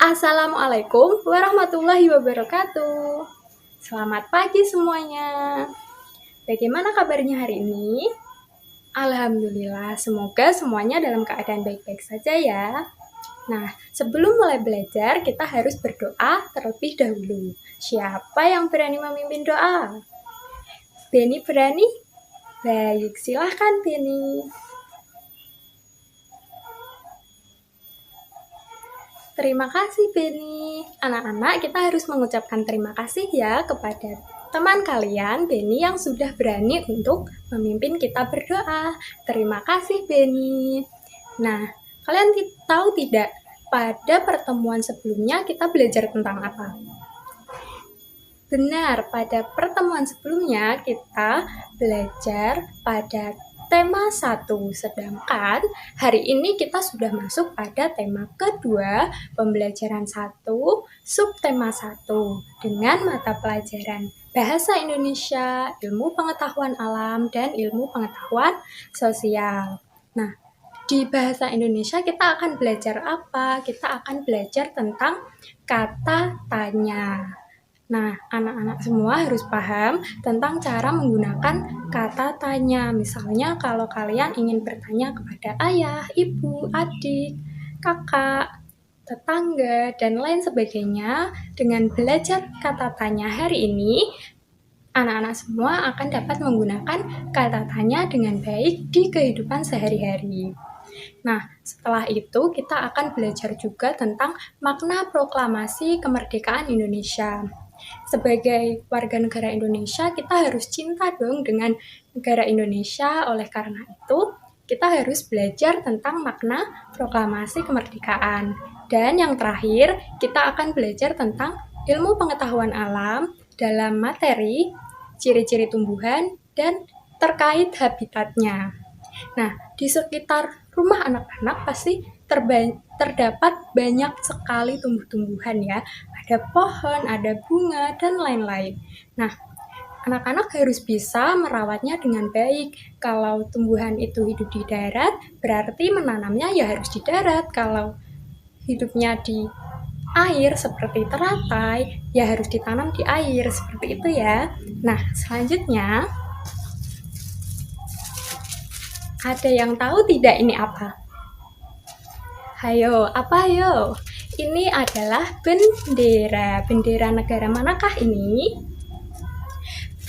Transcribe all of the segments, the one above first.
Assalamualaikum warahmatullahi wabarakatuh. Selamat pagi semuanya. Bagaimana kabarnya hari ini? Alhamdulillah, semoga semuanya dalam keadaan baik-baik saja ya. Nah, sebelum mulai belajar, kita harus berdoa terlebih dahulu. Siapa yang berani memimpin doa? Beni berani? Baik, silahkan Beni. Terima kasih Beni. Anak-anak, kita harus mengucapkan terima kasih ya kepada teman kalian, Beni, yang sudah berani untuk memimpin kita berdoa. Terima kasih Beni. Nah, kalian tahu tidak, pada pertemuan sebelumnya kita belajar tentang apa? Benar, pada pertemuan sebelumnya kita belajar pada tema 1, sedangkan hari ini kita sudah masuk pada tema kedua, pembelajaran 1, subtema 1, dengan mata pelajaran Bahasa Indonesia, Ilmu Pengetahuan Alam, dan Ilmu Pengetahuan Sosial. Nah, di Bahasa Indonesia kita akan belajar apa? Kita akan belajar tentang kata tanya. Nah, anak-anak semua harus paham tentang cara menggunakan kata tanya. Misalnya kalau kalian ingin bertanya kepada ayah, ibu, adik, kakak, tetangga, dan lain sebagainya, dengan belajar kata tanya hari ini, anak-anak semua akan dapat menggunakan kata tanya dengan baik di kehidupan sehari-hari. Nah, setelah itu kita akan belajar juga tentang makna proklamasi kemerdekaan Indonesia. Sebagai warga negara Indonesia, kita harus cinta dong dengan negara Indonesia. Oleh karena itu, kita harus belajar tentang makna proklamasi kemerdekaan. Dan yang terakhir, kita akan belajar tentang ilmu pengetahuan alam dalam materi ciri-ciri tumbuhan dan terkait habitatnya. Nah, di sekitar rumah anak-anak pasti terdapat banyak sekali tumbuh-tumbuhan ya. Ada pohon, ada bunga, dan lain-lain. Nah, anak-anak harus bisa merawatnya dengan baik. Kalau tumbuhan itu hidup di darat, berarti menanamnya ya harus di darat. Kalau hidupnya di air seperti teratai, ya harus ditanam di air, seperti itu ya. Nah, selanjutnya, ada yang tahu tidak ini apa? Hayo, apa hayo? Ini adalah bendera. Bendera negara manakah ini?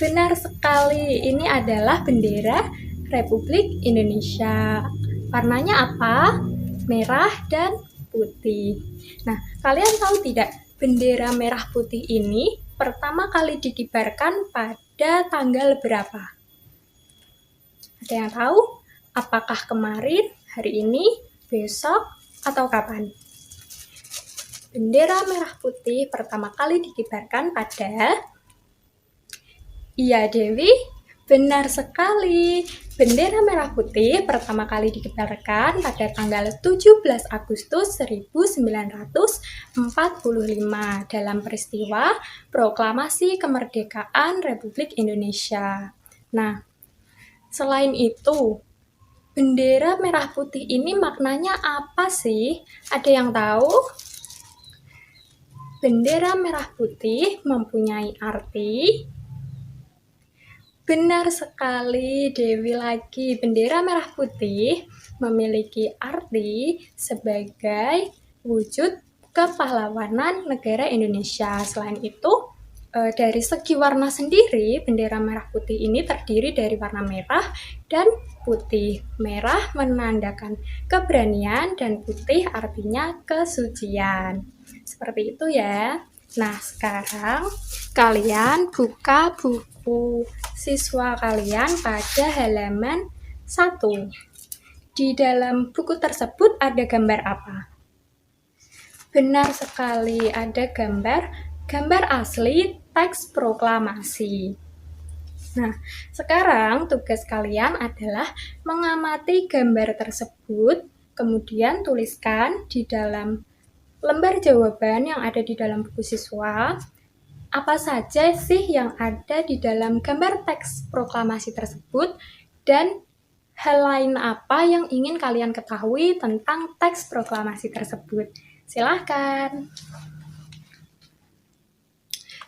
Benar sekali, ini adalah bendera Republik Indonesia. Warnanya apa? Merah dan putih. Nah, kalian tahu tidak, bendera merah putih ini pertama kali dikibarkan pada tanggal berapa? Ada yang tahu? Apakah kemarin, hari ini, besok, atau kapan? Bendera merah putih pertama kali dikibarkan pada... Iya Dewi, benar sekali. Bendera merah putih pertama kali dikibarkan pada tanggal 17 Agustus 1945 dalam peristiwa Proklamasi Kemerdekaan Republik Indonesia. Nah, selain itu, bendera merah putih ini maknanya apa sih? Ada yang tahu? Bendera merah putih mempunyai arti. Benar sekali, Dewi lagi. Bendera merah putih memiliki arti sebagai wujud kepahlawanan negara Indonesia. Selain itu, dari segi warna sendiri, bendera merah putih ini terdiri dari warna merah dan putih. Merah menandakan keberanian dan putih artinya kesucian. Seperti itu ya. Nah, sekarang kalian buka buku siswa kalian pada halaman 1. Di dalam buku tersebut ada gambar apa? Benar sekali, ada gambar asli teks proklamasi. Nah, sekarang tugas kalian adalah mengamati gambar tersebut, kemudian tuliskan di dalam lembar jawaban yang ada di dalam buku siswa, apa saja sih yang ada di dalam gambar teks proklamasi tersebut, dan hal lain apa yang ingin kalian ketahui tentang teks proklamasi tersebut. Silahkan.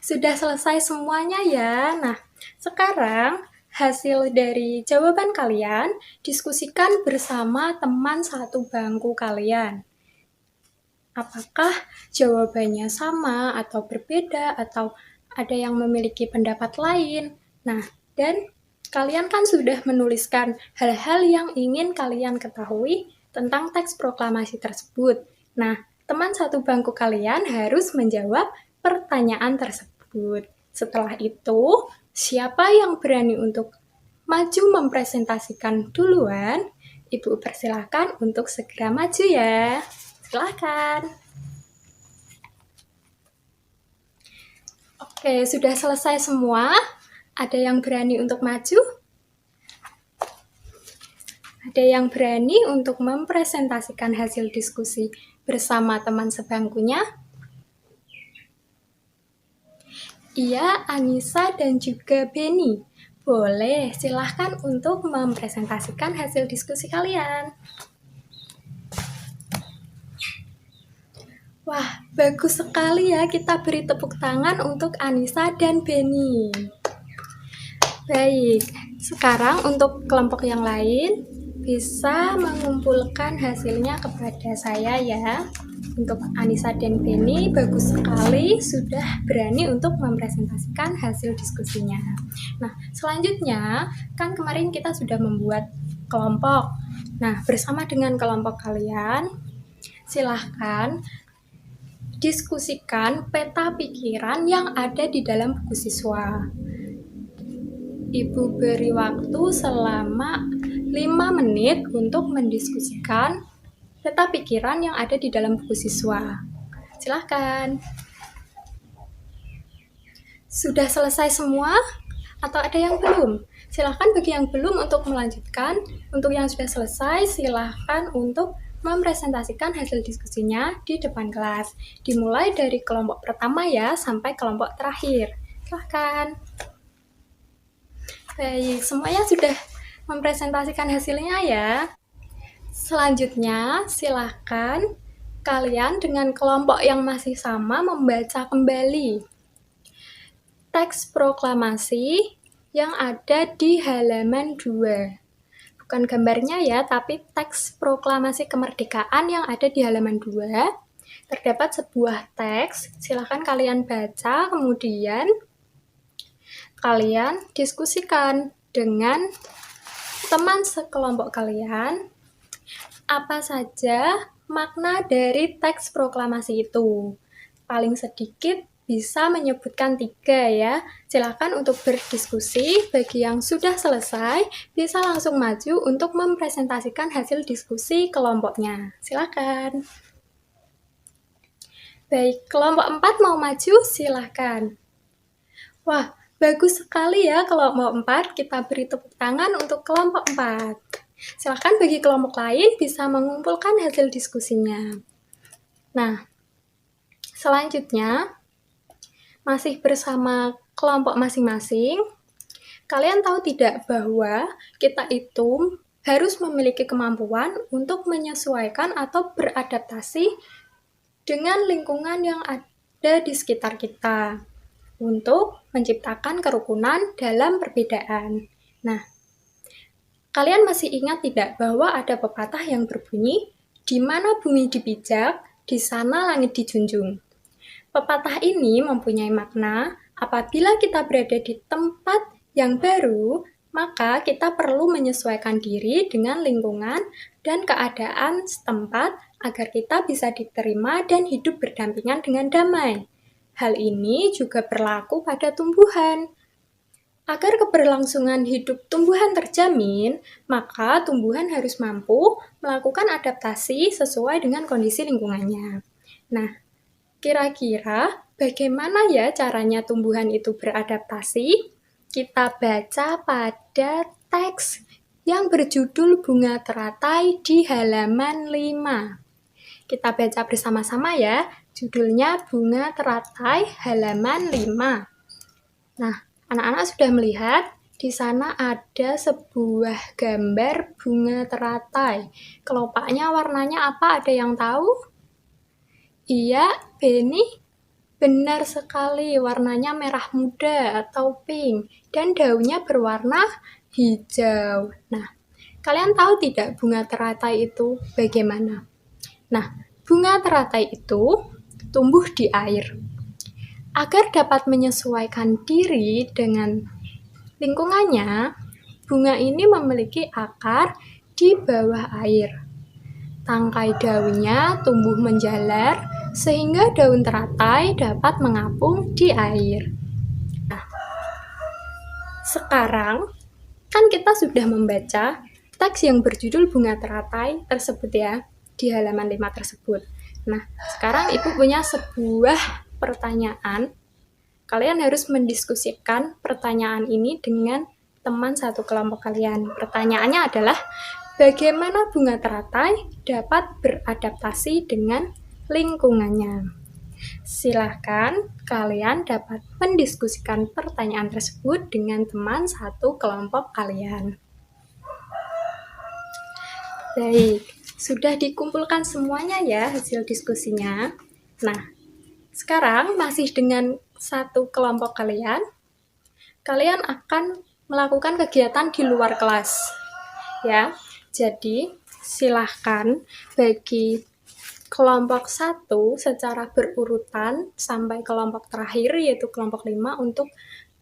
Sudah selesai semuanya ya. Nah, sekarang hasil dari jawaban kalian diskusikan bersama teman satu bangku kalian. Apakah jawabannya sama atau berbeda atau ada yang memiliki pendapat lain? Nah, dan kalian kan sudah menuliskan hal-hal yang ingin kalian ketahui tentang teks proklamasi tersebut. Nah, teman satu bangku kalian harus menjawab pertanyaan tersebut. Setelah itu, siapa yang berani untuk maju mempresentasikan duluan? Ibu persilahkan untuk segera maju ya. Silahkan. Oke, sudah selesai semua? Ada yang berani untuk maju? Ada yang berani untuk mempresentasikan hasil diskusi bersama teman sebangkunya? Iya, Anissa dan juga Beni. Boleh, silahkan untuk mempresentasikan hasil diskusi kalian. Wah, bagus sekali ya, kita beri tepuk tangan untuk Anissa dan Beni. Baik, sekarang untuk kelompok yang lain bisa mengumpulkan hasilnya kepada saya ya. Untuk Anissa dan Beni, bagus sekali sudah berani untuk mempresentasikan hasil diskusinya. Nah, selanjutnya kan kemarin kita sudah membuat kelompok. Nah, bersama dengan kelompok kalian, silahkan diskusikan peta pikiran yang ada di dalam buku siswa. Ibu beri waktu selama 5 menit untuk mendiskusikan peta pikiran yang ada di dalam buku siswa. Silahkan. Sudah selesai semua? Atau ada yang belum? Silahkan bagi yang belum untuk melanjutkan. Untuk yang sudah selesai, silahkan untuk mempresentasikan hasil diskusinya di depan kelas. Dimulai dari kelompok pertama ya, sampai kelompok terakhir. Silahkan. Baik, semuanya sudah mempresentasikan hasilnya ya. Selanjutnya, silahkan kalian dengan kelompok yang masih sama membaca kembali teks proklamasi yang ada di halaman 2. Bukan gambarnya ya, tapi teks proklamasi kemerdekaan yang ada di halaman 2. Terdapat sebuah teks, silahkan kalian baca, kemudian kalian diskusikan dengan teman sekelompok kalian apa saja makna dari teks proklamasi itu. Paling sedikit bisa menyebutkan 3 ya. Silakan untuk berdiskusi. Bagi yang sudah selesai, bisa langsung maju untuk mempresentasikan hasil diskusi kelompoknya. Silakan. Baik, kelompok 4 mau maju, silakan. Wah, bagus sekali ya kelompok 4. Kita beri tepuk tangan untuk kelompok 4. Silakan bagi kelompok lain bisa mengumpulkan hasil diskusinya. Nah, selanjutnya masih bersama kelompok masing-masing. Kalian tahu tidak bahwa kita itu harus memiliki kemampuan untuk menyesuaikan atau beradaptasi dengan lingkungan yang ada di sekitar kita untuk menciptakan kerukunan dalam perbedaan. Nah, kalian masih ingat tidak bahwa ada pepatah yang berbunyi, di mana bumi dipijak, di sana langit dijunjung. Pepatah ini mempunyai makna, apabila kita berada di tempat yang baru, maka kita perlu menyesuaikan diri dengan lingkungan dan keadaan setempat agar kita bisa diterima dan hidup berdampingan dengan damai. Hal ini juga berlaku pada tumbuhan. Agar keberlangsungan hidup tumbuhan terjamin, maka tumbuhan harus mampu melakukan adaptasi sesuai dengan kondisi lingkungannya. Nah, kira-kira bagaimana ya caranya tumbuhan itu beradaptasi? Kita baca pada teks yang berjudul Bunga Teratai di halaman 5. Kita baca bersama-sama ya, judulnya Bunga Teratai halaman 5. Nah, anak-anak sudah melihat, di sana ada sebuah gambar bunga teratai. Kelopaknya warnanya apa? Ada yang tahu? Iya, Beni, benar sekali. Warnanya merah muda atau pink, dan daunnya berwarna hijau. Nah, kalian tahu tidak bunga teratai itu bagaimana? Nah, bunga teratai itu tumbuh di air. Agar dapat menyesuaikan diri dengan lingkungannya, bunga ini memiliki akar di bawah air. Tangkai daunnya tumbuh menjalar sehingga daun teratai dapat mengapung di air. Nah, sekarang kan kita sudah membaca teks yang berjudul Bunga Teratai tersebut ya, di halaman 5 tersebut. Nah, sekarang Ibu punya sebuah pertanyaan. Kalian harus mendiskusikan pertanyaan ini dengan teman satu kelompok kalian. Pertanyaannya adalah, bagaimana bunga teratai dapat beradaptasi dengan lingkungannya? Silahkan kalian dapat mendiskusikan pertanyaan tersebut dengan teman satu kelompok kalian. Baik, sudah dikumpulkan semuanya ya hasil diskusinya. Nah, sekarang masih dengan satu kelompok kalian akan melakukan kegiatan di luar kelas. Ya, jadi silahkan bagi kelompok 1 secara berurutan sampai kelompok terakhir yaitu kelompok 5 untuk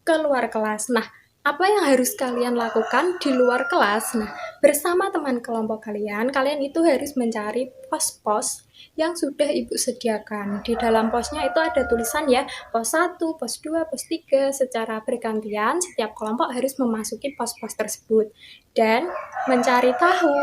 keluar kelas. Nah, apa yang harus kalian lakukan di luar kelas? Nah, bersama teman kelompok kalian itu harus mencari pos-pos yang sudah Ibu sediakan. Di dalam posnya itu ada tulisan ya, pos 1, pos 2, pos 3, secara bergantian setiap kelompok harus memasuki pos-pos tersebut dan mencari tahu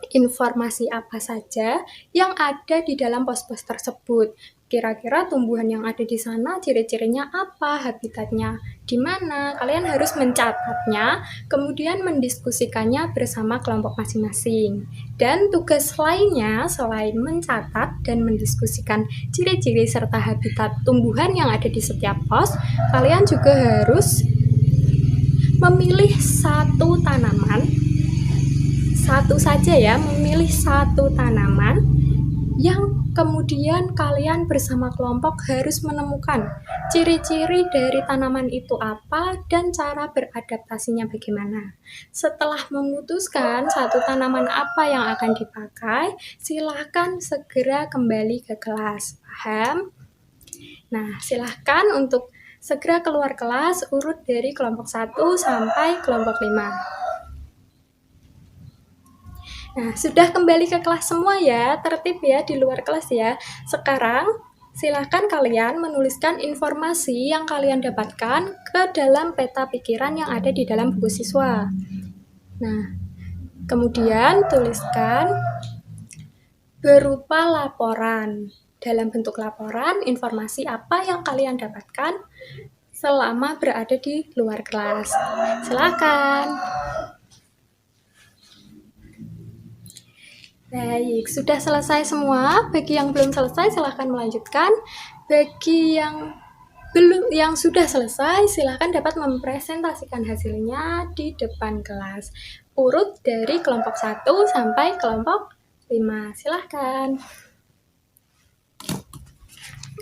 informasi apa saja yang ada di dalam pos-pos tersebut. Kira-kira tumbuhan yang ada di sana ciri-cirinya apa, habitatnya di mana. Kalian harus mencatatnya, kemudian mendiskusikannya bersama kelompok masing-masing. Dan tugas lainnya selain mencatat dan mendiskusikan ciri-ciri serta habitat tumbuhan yang ada di setiap pos, kalian juga harus memilih satu tanaman yang kemudian kalian bersama kelompok harus menemukan ciri-ciri dari tanaman itu apa dan cara beradaptasinya bagaimana. Setelah memutuskan satu tanaman apa yang akan dipakai, silahkan segera kembali ke kelas. Paham? Nah, silahkan untuk segera keluar kelas, urut dari kelompok 1 sampai kelompok 5. Nah, sudah kembali ke kelas semua ya, tertib ya di luar kelas ya. Sekarang, silahkan kalian menuliskan informasi yang kalian dapatkan ke dalam peta pikiran yang ada di dalam buku siswa. Nah, kemudian tuliskan berupa laporan. Dalam bentuk laporan, informasi apa yang kalian dapatkan selama berada di luar kelas. Silakan. Baik, sudah selesai semua. Bagi yang belum selesai, silahkan melanjutkan. Bagi yang sudah selesai, silahkan dapat mempresentasikan hasilnya di depan kelas. Urut dari kelompok 1 sampai kelompok 5. Silahkan.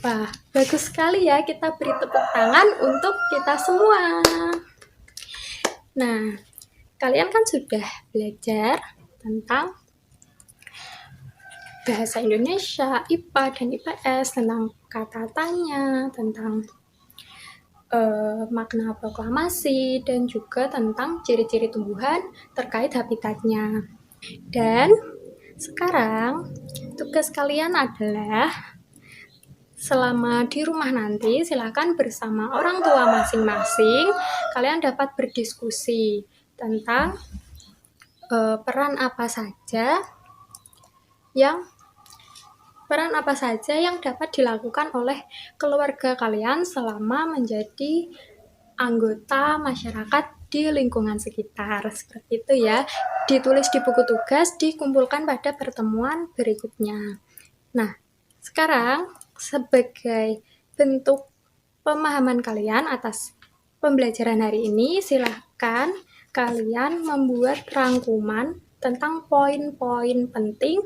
Wah, bagus sekali ya. Kita beri tepuk tangan untuk kita semua. Nah, kalian kan sudah belajar tentang bahasa Indonesia, IPA, dan IPS, tentang kata tanya, tentang makna proklamasi, dan juga tentang ciri-ciri tumbuhan terkait habitatnya. Dan sekarang tugas kalian adalah selama di rumah nanti silakan bersama orang tua masing-masing kalian dapat berdiskusi tentang peran apa saja yang dapat dilakukan oleh keluarga kalian selama menjadi anggota masyarakat di lingkungan sekitar. Seperti itu ya, ditulis di buku tugas, dikumpulkan pada pertemuan berikutnya. Nah, sekarang sebagai bentuk pemahaman kalian atas pembelajaran hari ini, silahkan kalian membuat rangkuman tentang poin-poin penting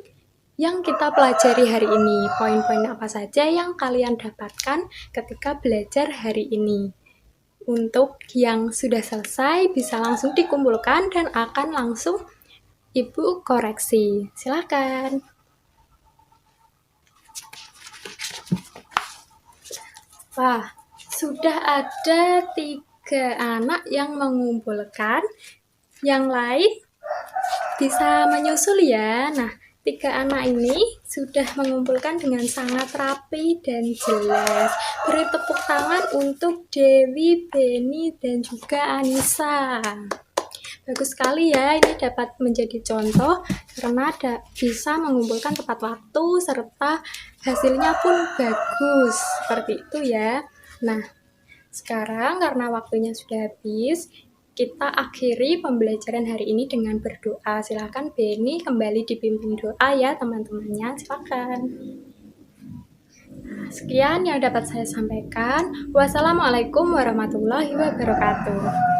yang kita pelajari hari ini. Poin-poin apa saja yang kalian dapatkan ketika belajar hari ini. Untuk yang sudah selesai bisa langsung dikumpulkan dan akan langsung Ibu koreksi. Silakan. Wah, sudah ada 3 anak yang mengumpulkan. Yang lain bisa menyusul ya. Nah, 3 anak ini sudah mengumpulkan dengan sangat rapi dan jelas. Beri tepuk tangan untuk Dewi, Beni, dan juga Anissa. Bagus sekali ya, ini dapat menjadi contoh karena bisa mengumpulkan tepat waktu serta hasilnya pun bagus. Seperti itu ya. Nah, sekarang karena waktunya sudah habis, kita akhiri pembelajaran hari ini dengan berdoa. Silakan Beni kembali dipimpin doa ya teman-temannya. Silakan. Sekian yang dapat saya sampaikan. Wassalamualaikum warahmatullahi wabarakatuh.